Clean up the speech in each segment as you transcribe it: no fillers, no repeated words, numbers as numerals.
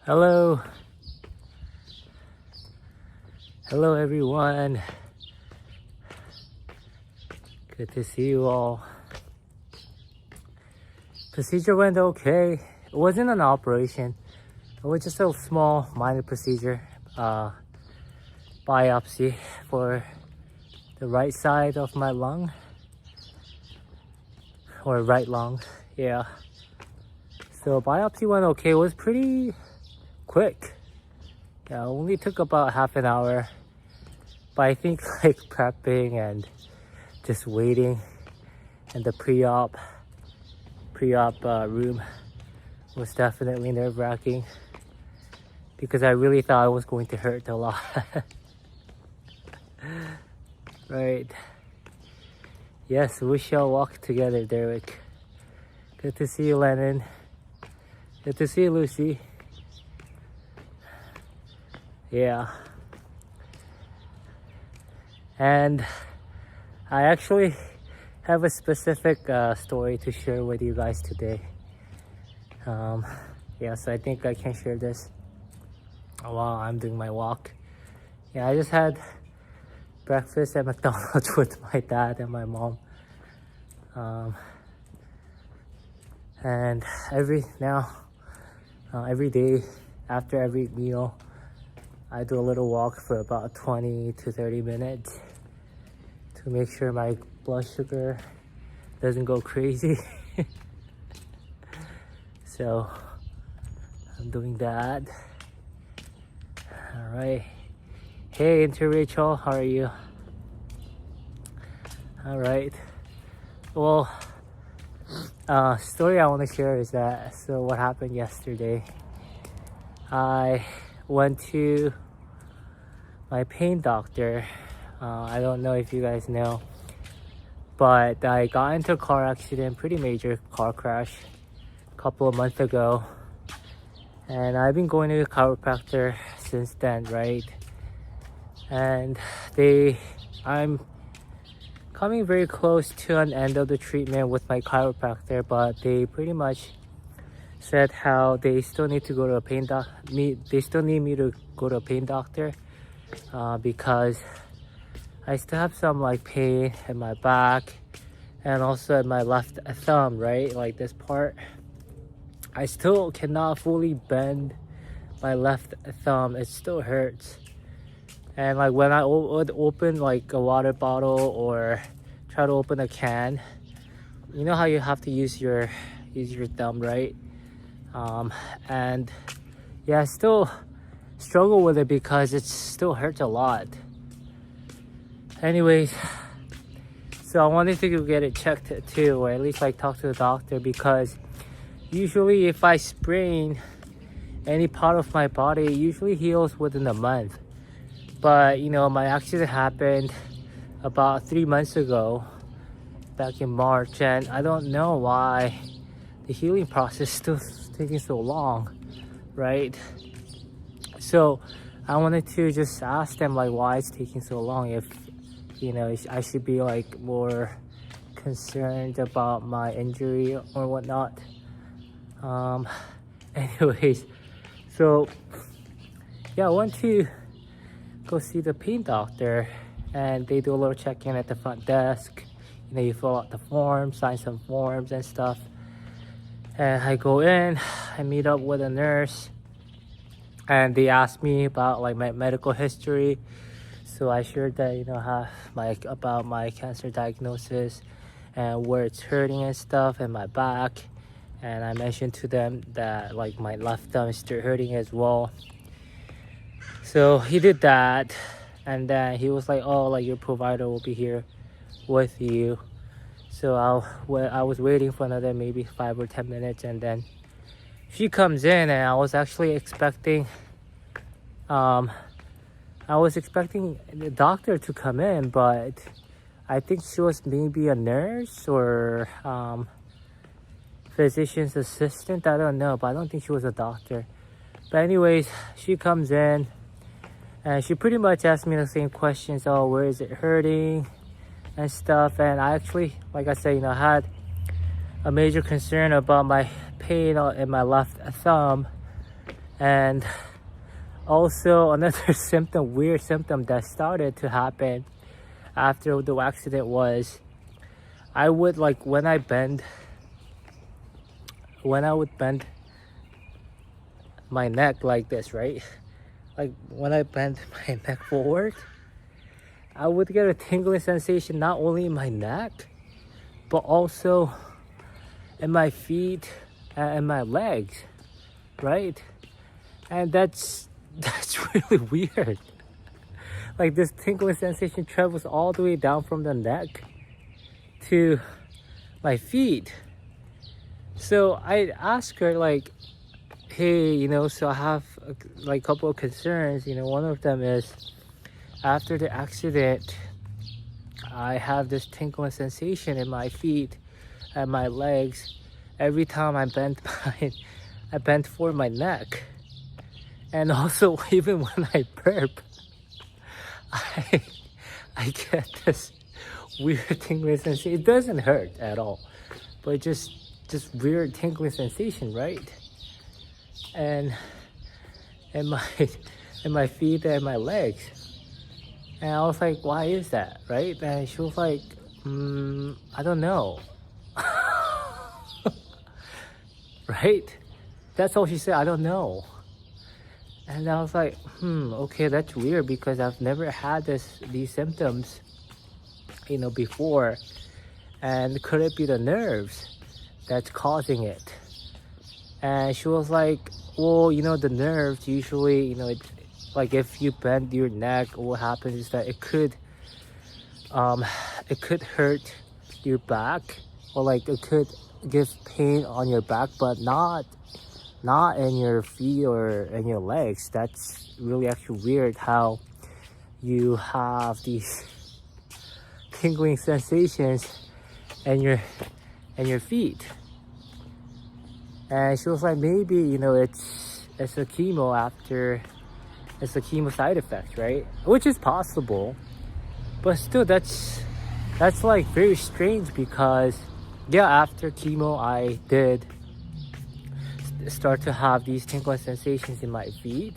Hello. Hello everyone. Good to see you all. Procedure went okay. It wasn't an operation. It was just a small minor procedure. Biopsy for the right side of my lung. Or right lung. Yeah. So biopsy went okay. It was pretty quick. Yeah, it only took about half an hour. But I think like prepping and just waiting in the pre-op room was definitely nerve-wracking because I really thought it was going to hurt a lot. Right. Yes, we shall walk together, Derek. Good to see you, Lennon. Good to see you, Lucy. Yeah. And I actually have a specific story to share with you guys today. Yeah, so I think I can share this while I'm doing my walk. Yeah, I just had breakfast at McDonald's with my dad and my mom. And every day after every meal, I do a little walk for about 20 to 30 minutes to make sure my blood sugar doesn't go crazy. So I'm doing that. All right. Hey, Inter Rachel, how are you? All right. Well, story I want to share is that, so what happened yesterday, I went to my pain doctor. I don't know if you guys know, but I got into a car accident, pretty major car crash a couple of months ago. And I've been going to the chiropractor since then, right? And I'm coming very close to an end of the treatment with my chiropractor, but they pretty much said how they still need to go to a pain they still need me to go to a pain doctor because I still have some like pain in my back and also in my left thumb, right? Like this part. I still cannot fully bend my left thumb. It still hurts. And like when I would open like a water bottle or try to open a can, you know how you have to use your thumb, right? And yeah, I still struggle with it because it still hurts a lot. Anyways, so I wanted to get it checked too, or at least like talk to the doctor, because usually if I sprain any part of my body, it usually heals within a month. But you know, my accident happened about 3 months ago, back in March, and I don't know why the healing process is still taking so long, right? So I wanted to just ask them like why it's taking so long, if you know I should be like more concerned about my injury or whatnot. Anyways, so yeah, I went to go see the pain doctor, and they do a little check-in at the front desk. You know, you fill out the forms, sign some forms and stuff. And I go in, I meet up with a nurse, and they ask me about like my medical history. So I shared that, you know, about my cancer diagnosis and where it's hurting and stuff, and my back. And I mentioned to them that like my left thumb is still hurting as well. So he did that, and then he was like, oh, like your provider will be here with you. So I was waiting for another maybe 5 or 10 minutes, and then she comes in, and I was actually expecting the doctor to come in, but I think she was maybe a nurse or physician's assistant. I don't know, but I don't think she was a doctor. But anyways, she comes in and she pretty much asked me the same questions. Oh, where is it hurting and stuff. And I actually, like I said, you know, had a major concern about my pain in my left thumb. And also another weird symptom that started to happen after the accident was I would like when I would bend my neck like this, right? Like when I bend my neck forward, I would get a tingling sensation not only in my neck, but also in my feet and my legs, right? And that's really weird. Like this tingling sensation travels all the way down from the neck to my feet. So I asked her like, hey, so I have like a couple of concerns. One of them is after the accident, I have this tingling sensation in my feet and my legs every time I bend forward my neck. And also even when I burp, I get this weird tingling sensation. It doesn't hurt at all, but just weird tingling sensation, right? And my feet and my legs. And I was like, why is that, right? And she was like, I don't know. Right? That's all she said, I don't know. And I was like, okay, that's weird because I've never had these symptoms, before. And could it be the nerves that's causing it? And she was like, well, the nerves usually, like if you bend your neck, what happens is that it could hurt your back, or like it could give pain on your back, but not in your feet or in your legs. That's really actually weird how you have these tingling sensations in your feet. And she was like, maybe it's a chemo it's a chemo side effect, right? Which is possible, but still that's like very strange because after chemo I did start to have these tingling sensations in my feet,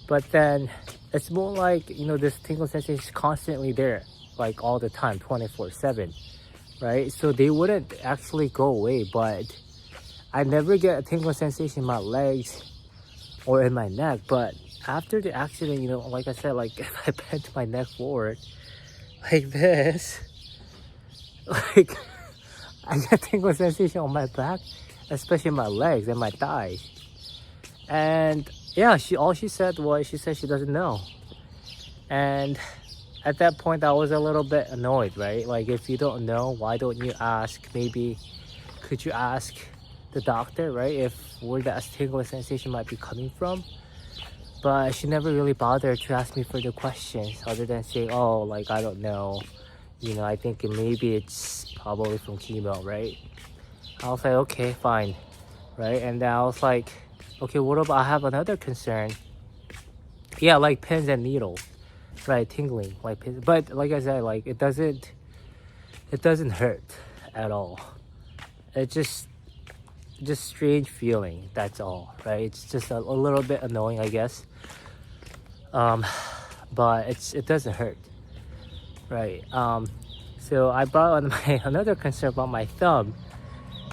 but then it's more like this tingling sensation is constantly there, like all the time, 24/7, right? So they wouldn't actually go away, but I never get a tingling sensation in my legs or in my neck. But after the accident, like I said, like if I bent my neck forward like this, like I get tingling sensation on my back, especially my legs and my thighs. And all she said she doesn't know. And at that point I was a little bit annoyed, right? Like if you don't know, why don't you ask? Maybe could you ask the doctor, right, if where that tingling sensation might be coming from? But she never really bothered to ask me further questions other than saying, oh, like I don't know, I think maybe it's probably from chemo, right? I was like, okay, fine, right? And then I was like, okay, what about I have another concern? Yeah, like pins and needles, right? Tingling, like pins. But like I said, like it doesn't hurt at all. It just strange feeling, that's all, right? It's just a little bit annoying, I guess. But it doesn't hurt, right? So I brought on another concern about my thumb.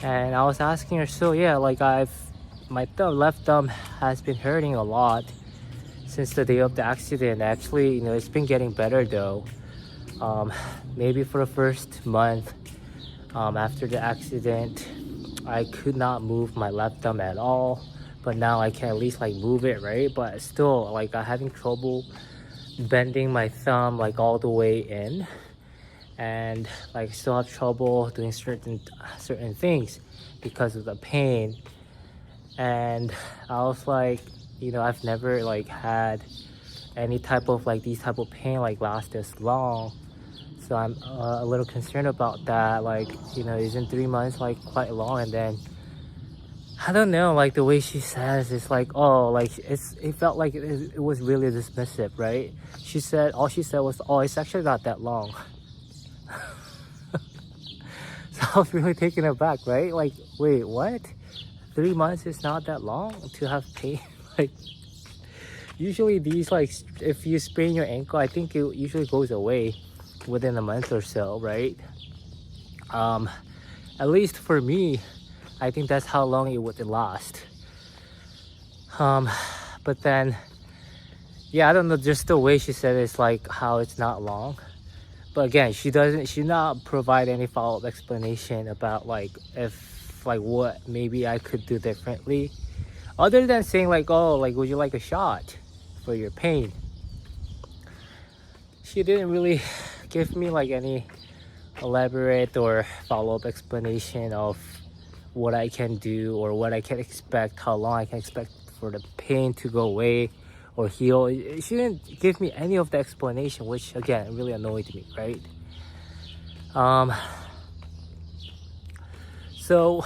And I was asking her, so like my left thumb has been hurting a lot since the day of the accident. Actually, it's been getting better though. Maybe for the first month after the accident, I could not move my left thumb at all. But now I can at least like move it, right? But still, like I'm having trouble bending my thumb like all the way in. And like still have trouble doing certain things because of the pain. And I was like, I've never like had any type of like these type of pain like last this long. So I'm a little concerned about that. Like, isn't 3 months like quite long? And then I don't know, like the way she says, it's like, oh, like it felt like it was really dismissive, right? All she said was, oh, it's actually not that long. So I was really taken aback, right? Like, wait, what? 3 months is not that long to have pain like usually these, like if you sprain your ankle, I think it usually goes away within a month or so, right? At least for me, I think that's how long it would last. But then, yeah, I don't know, just the way she said it's like how it's not long. But again, she not provide any follow-up explanation about like if like what maybe I could do differently, other than saying like, oh, like would you like a shot for your pain. She didn't really give me like any elaborate or follow-up explanation of what I can do or what I can expect, how long I can expect for the pain to go away or heal. She didn't give me any of the explanation, which again really annoyed me, right? So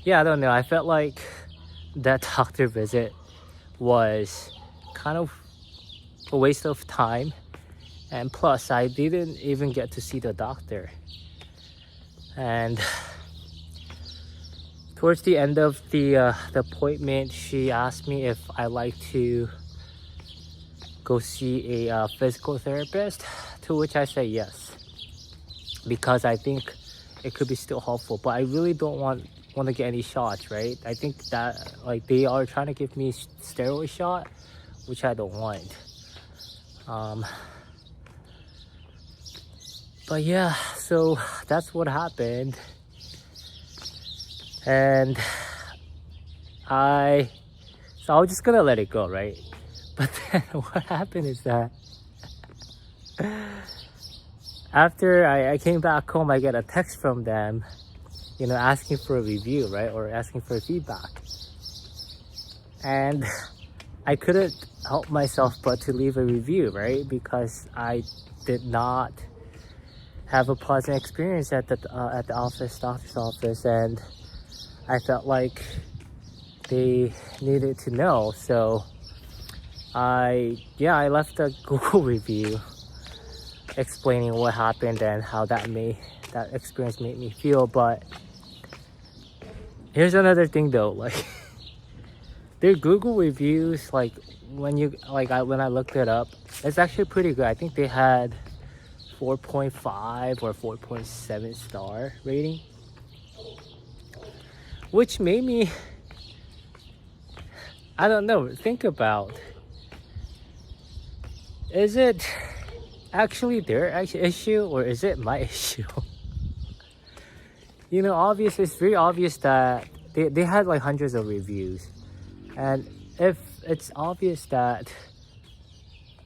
yeah, I don't know, I felt like that doctor visit was kind of a waste of time, and plus I didn't even get to see the doctor. And towards the end of the appointment, she asked me if I like to go see a physical therapist, to which I say yes, because I think it could be still helpful. But I really don't want to get any shots, right? I think that like they are trying to give me steroid shot, which I don't want. But yeah, so that's what happened. And I was just gonna let it go, right? But then what happened is that after I came back home, I get a text from them, you know, asking for a review, right? Or asking for feedback. And I couldn't help myself but to leave a review, right? Because I did not have a pleasant experience at the doctor's office, and I felt like they needed to know. So I left a Google review explaining what happened and how that experience made me feel. But here's another thing though, like their Google reviews, like when I looked it up, it's actually pretty good. I think they had 4.5 or 4.7 star rating, which made me, I don't know, think about, is it actually their issue or is it my issue? You know, it's very obvious that they had like hundreds of reviews, and if it's obvious that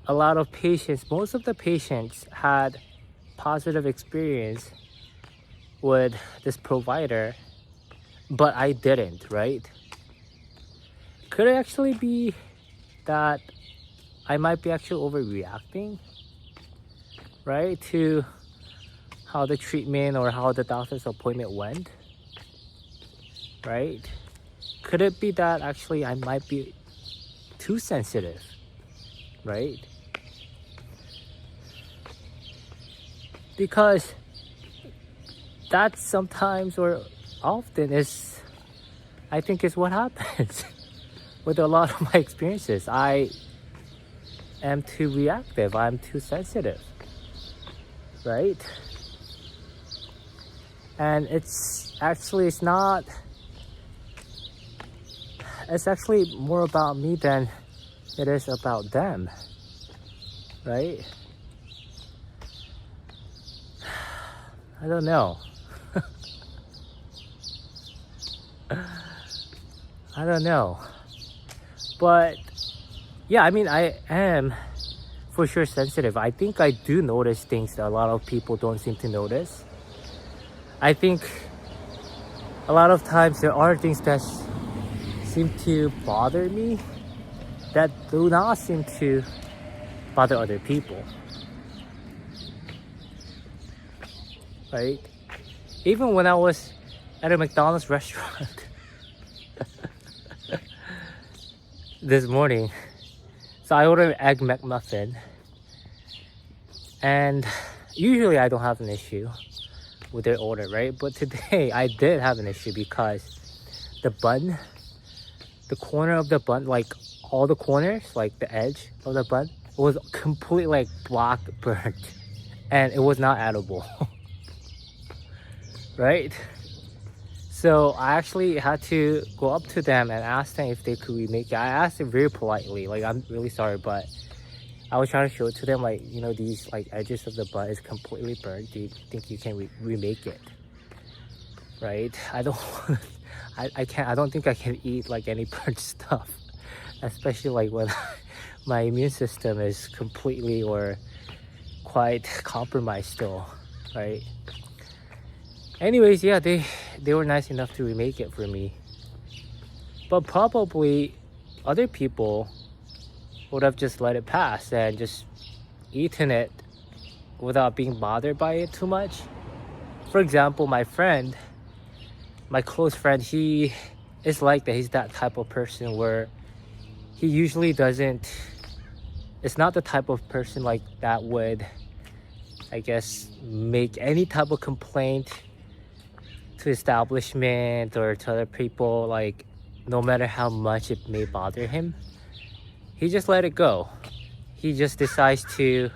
a lot of patients, most of the patients had positive experience with this provider, but I didn't, right? Could it actually be that I might be actually overreacting, right, to how the treatment or how the doctor's appointment went, right? Could it be that actually I might be too sensitive, right? Because that sometimes or often is, I think, is what happens with a lot of my experiences. I am too reactive, I'm too sensitive, right? And it's actually more about me than it is about them, right? I don't know. I don't know. But yeah, I mean, I am for sure sensitive. I think I do notice things that a lot of people don't seem to notice. I think a lot of times there are things that seem to bother me that do not seem to bother other people, right? Even when I was at a McDonald's restaurant this morning, so I ordered an egg McMuffin, and usually I don't have an issue with their order, right? But today I did have an issue because the bun the corner of the bun, like all the corners, like the edge of the bun, was completely like black burnt, and it was not edible. Right? So I actually had to go up to them and ask them if they could remake it. I asked them very politely, like, I'm really sorry, but I was trying to show it to them, like, you know, these like edges of the bun is completely burnt. Do you think you can remake it? Right? I don't I don't think I can eat like any burnt stuff, especially like when my immune system is completely or quite compromised still, right? Anyways, yeah, they were nice enough to remake it for me, but probably other people would have just let it pass and just eaten it without being bothered by it too much. For example, my close friend, he is like that. He's that type of person where he usually doesn't, it's not the type of person like that would, I guess, make any type of complaint to establishment or to other people, like no matter how much it may bother him. He just let it go. He just decides to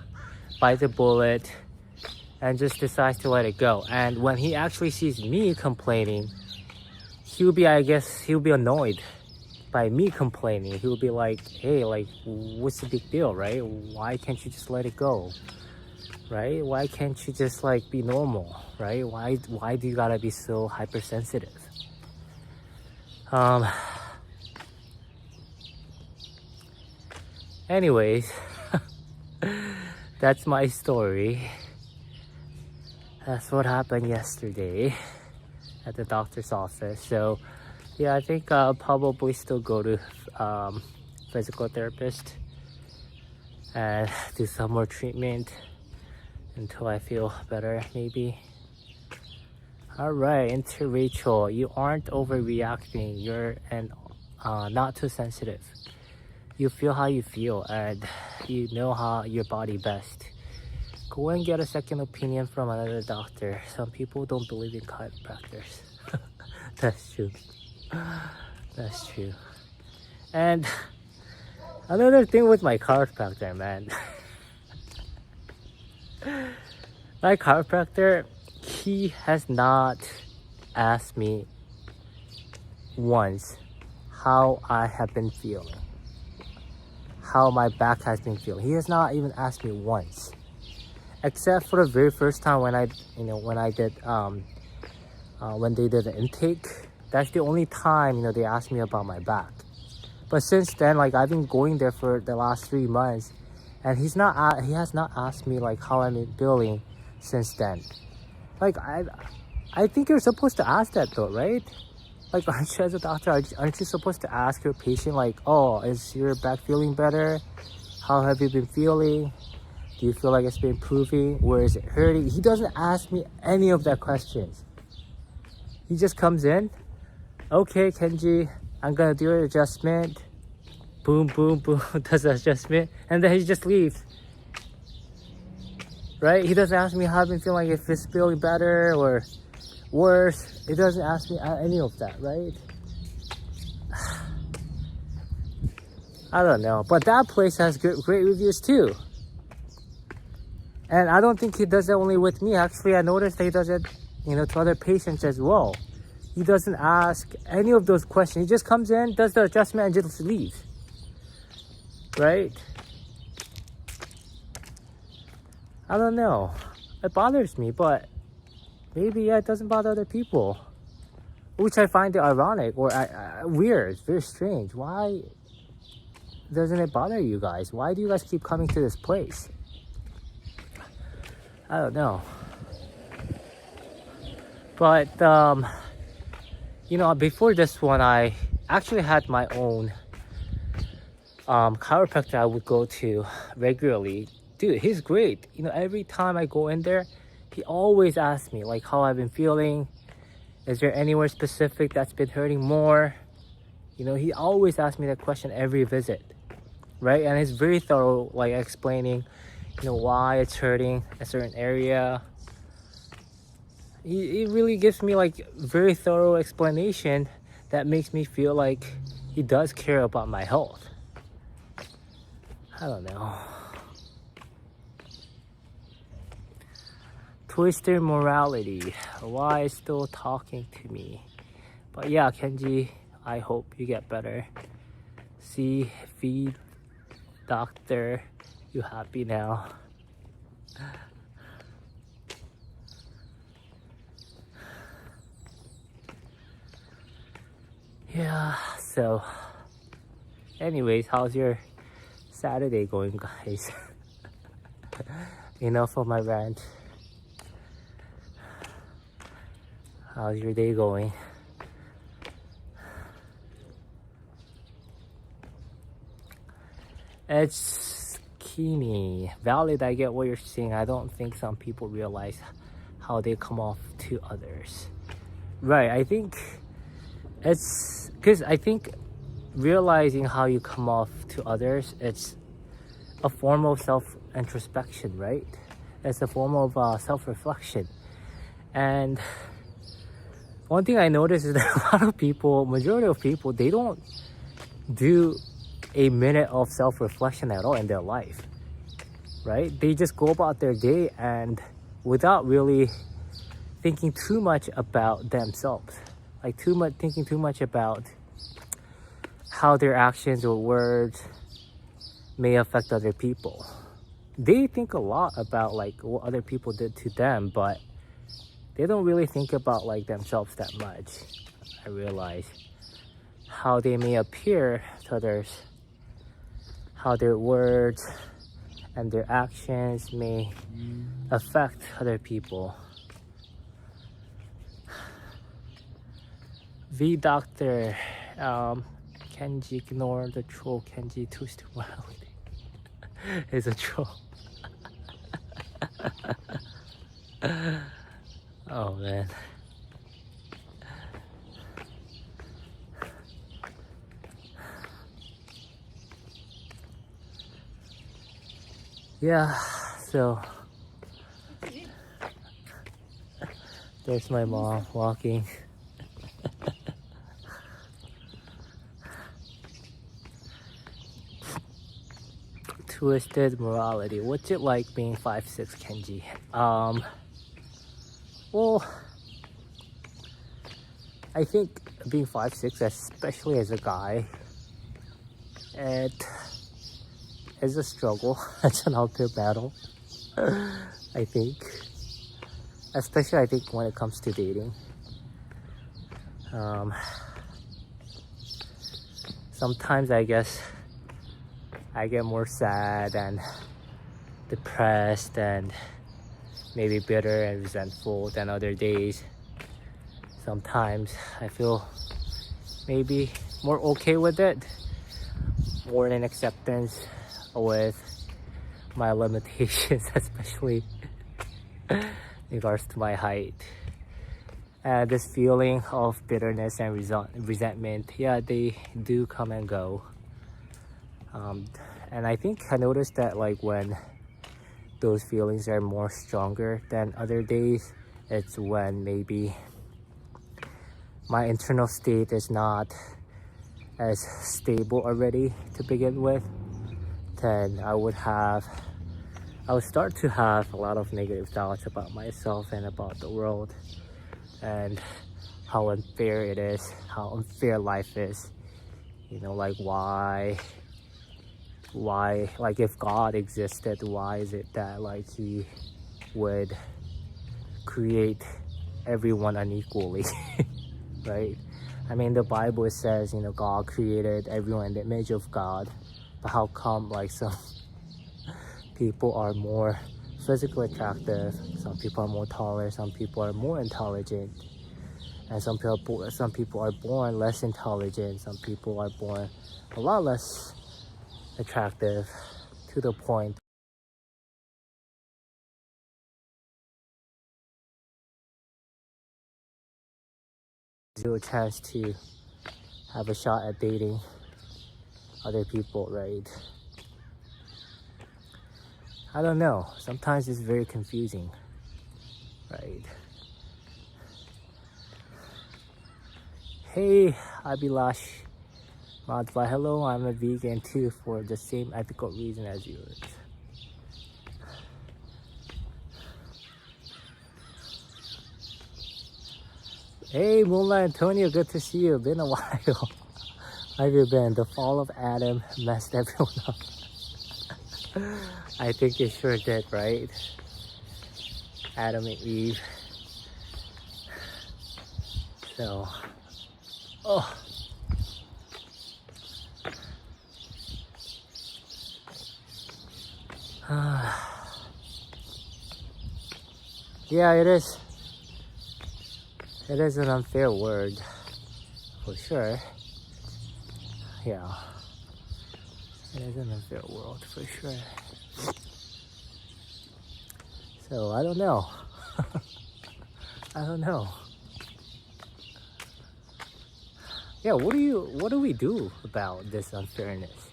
bite the bullet and just decides to let it go. And when he actually sees me complaining, he'll be annoyed by me complaining. He'll be like, hey, like, what's the big deal, right? Why can't you just let it go, right? Why can't you just like be normal, right? Why do you gotta be so hypersensitive? Anyways, that's my story. That's what happened yesterday at the doctor's office. So yeah, I think I'll probably still go to physical therapist and do some more treatment until I feel better, maybe. All right, into Rachel. You aren't overreacting. You're not too sensitive. You feel how you feel, and you know how your body best. Go and get a second opinion from another doctor. Some people don't believe in chiropractors. That's true. That's true. And another thing with my chiropractor, man. My chiropractor, he has not asked me once how I have been feeling, how my back has been feeling. He has not even asked me once, except for the very first time when when they did the intake. That's the only time they asked me about my back. But since then, like, I've been going there for the last 3 months, and he has not asked me like how I'm feeling since then. Like, I think you're supposed to ask that though, right? Like, aren't you, as a doctor, aren't you supposed to ask your patient, like, oh, is your back feeling better? How have you been feeling? Do you feel like it's been improving? Where is it hurting? He doesn't ask me any of that questions. He just comes in, okay, Kenji, I'm gonna do an adjustment. Boom, boom, boom, does the adjustment, and then he just leaves. Right? He doesn't ask me how I've been feeling, like if it's feeling better or worse. He doesn't ask me any of that, right? I don't know, but that place has great reviews too. And I don't think he does that only with me. Actually, I noticed that he does it, to other patients as well. He doesn't ask any of those questions. He just comes in, does the adjustment, and just leaves. Right? I don't know. It bothers me, but maybe it doesn't bother other people, which I find it ironic or weird. It's very strange. Why doesn't it bother you guys? Why do you guys keep coming to this place? I don't know. But before this one, I actually had my own chiropractor I would go to regularly. Dude, he's great. Every time I go in there, he always asks me like how I've been feeling. Is there anywhere specific that's been hurting more? He always asks me that question every visit, right? And he's very thorough, like explaining, why it's hurting a certain area. He really gives me like very thorough explanation that makes me feel like he does care about my health. I don't know. Twisted morality. Why still talking to me? But yeah, Kenji, I hope you get better. See, feed, doctor, you happy now? Yeah, so anyways, how's your Saturday going, guys? Enough of my rant. How's your day going? It's Kini. Valid, I get what you're saying. I don't think some people realize how they come off to others. Right, I think it's because I think realizing how you come off to others, it's a form of self-introspection, right? It's a form of self-reflection. And one thing I noticed is that a lot of people, majority of people, they don't do a minute of self-reflection at all in their life, right? They just go about their day and without really thinking too much about themselves, like thinking too much about how their actions or words may affect other people. They think a lot about like what other people did to them, but they don't really think about like themselves that much. I realize how they may appear to others, how their words and their actions may affect other people. V Doctor, Kenji, ignore the troll. Kenji twisted morality is a troll. Oh man. Yeah, so there's my mom walking. Twisted morality. What's it like being 5'6", Kenji? Well, I think being 5'6", especially as a guy, it is a struggle. It's an uphill battle. I think, especially I think when it comes to dating. Sometimes I guess I get more sad and depressed and maybe bitter and resentful than other days. Sometimes I feel maybe more okay with it, more in acceptance with my limitations, especially in regards to my height. This feeling of bitterness and resentment, yeah, they do come and go. And I think I noticed that like when those feelings are more stronger than other days, it's when maybe my internal state is not as stable already to begin with. Then I would start to have a lot of negative thoughts about myself and about the world and how unfair it is, how unfair life is. You know, like why, like if God existed, why is it that like he would create everyone unequally, right? I mean, the Bible says, you know, God created everyone in the image of God, but how come like some people are more physically attractive, some people are more taller, some people are more intelligent, and some people are born less intelligent, some people are born a lot less attractive, to the point zero chance to have a shot at dating other people, right? I don't know, sometimes it's very confusing, right? Hey Abhilash, Modify, hello, I'm a vegan too for the same ethical reason as yours. Hey, Moonlight Antonio, good to see you. Been a while. How have you been? The fall of Adam messed everyone up. I think it sure did, right? Adam and Eve. So, oh. Yeah, it is. It is an unfair word, for sure. Yeah, it is an unfair world, for sure. So, I don't know. I don't know. Yeah, what do we do about this unfairness?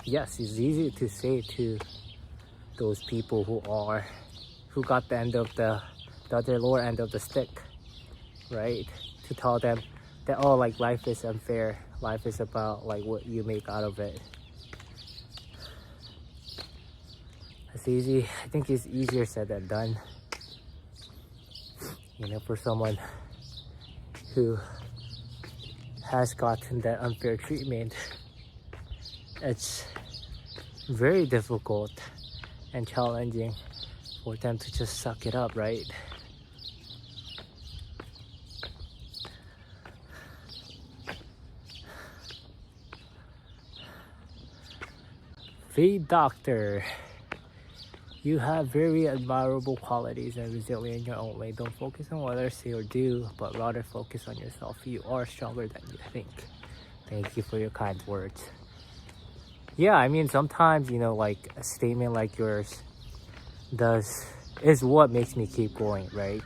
Yes, it's easy to say to those people who got the other lower end of the stick, right? To tell them that, oh, like, life is unfair. Life is about like what you make out of it. It's easy. I think it's easier said than done. You know, for someone who has gotten that unfair treatment, it's very difficult and challenging for them to just suck it up, right? Feed Doctor, you have very admirable qualities and resilient in your own way. Don't focus on what others say or do, but rather focus on yourself. You are stronger than you think. Thank you for your kind words. Yeah, I mean, sometimes, you know, like a statement like yours is what makes me keep going, right?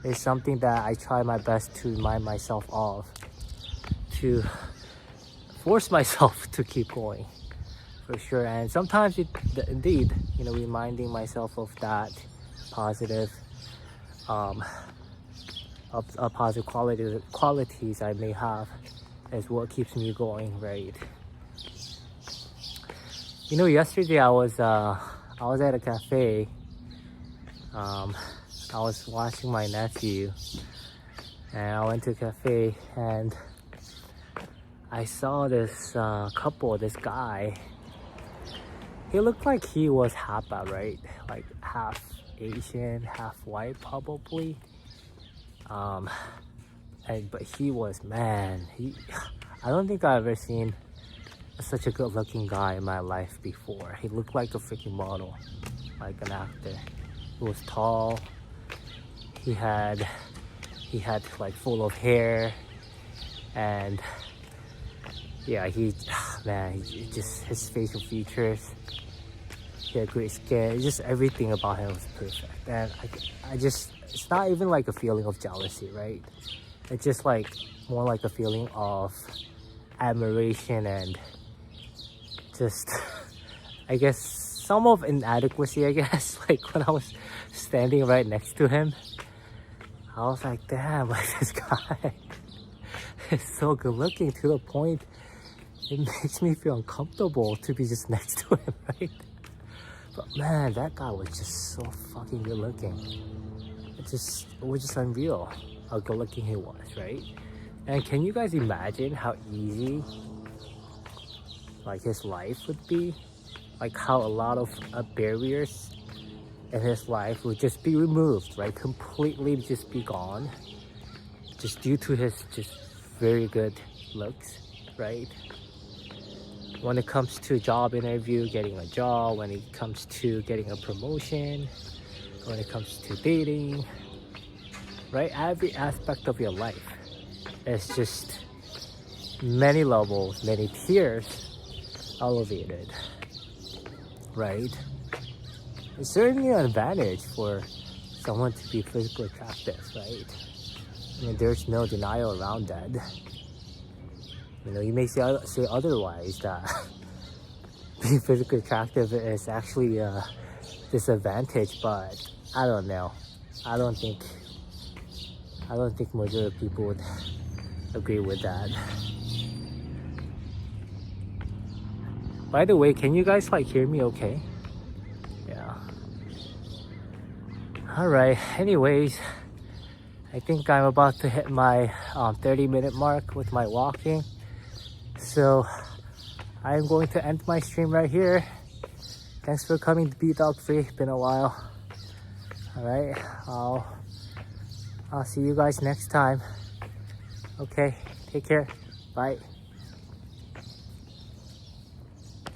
It's something that I try my best to remind myself of, to force myself to keep going, for sure. And sometimes indeed, you know, reminding myself of that positive positive qualities I may have is what keeps me going, right? You know, yesterday I was at a cafe. I was watching my nephew, and I went to a cafe, and I saw this couple, this guy. He looked like he was half-a, right? Like half Asian, half white, probably. But he was, man, I don't think I've ever seen such a good-looking guy in my life before. He looked like a freaking model, like an actor. He was tall. He had like full of hair, and yeah, just his facial features. He had great skin. Just everything about him was perfect. And it's not even like a feeling of jealousy, right? It's just like more like a feeling of admiration and just, I guess, some of inadequacy, I guess. Like when I was standing right next to him, I was like, damn, like this guy is so good looking to the point it makes me feel uncomfortable to be just next to him, right? But man, that guy was just so fucking good looking. It was just unreal how good looking he was, right? And can you guys imagine how easy like his life would be? Like how a lot of barriers in his life would just be removed, right? Completely just be gone, just due to his just very good looks, right? When it comes to job interview, getting a job, when it comes to getting a promotion, when it comes to dating, right? Every aspect of your life is just many levels, many tiers elevated, right? It's certainly an advantage for someone to be physically attractive, right? I mean, there's no denial around that. You know, you may say otherwise, that being physically attractive is actually a disadvantage, but I don't know. I don't think majority of people would agree with that. By the way, can you guys like hear me okay? Yeah. Alright, anyways, I think I'm about to hit my 30-minute mark with my walking. So I'm going to end my stream right here. Thanks for coming to Be Dog Free. Been a while. Alright, I'll see you guys next time. Okay, take care. Bye.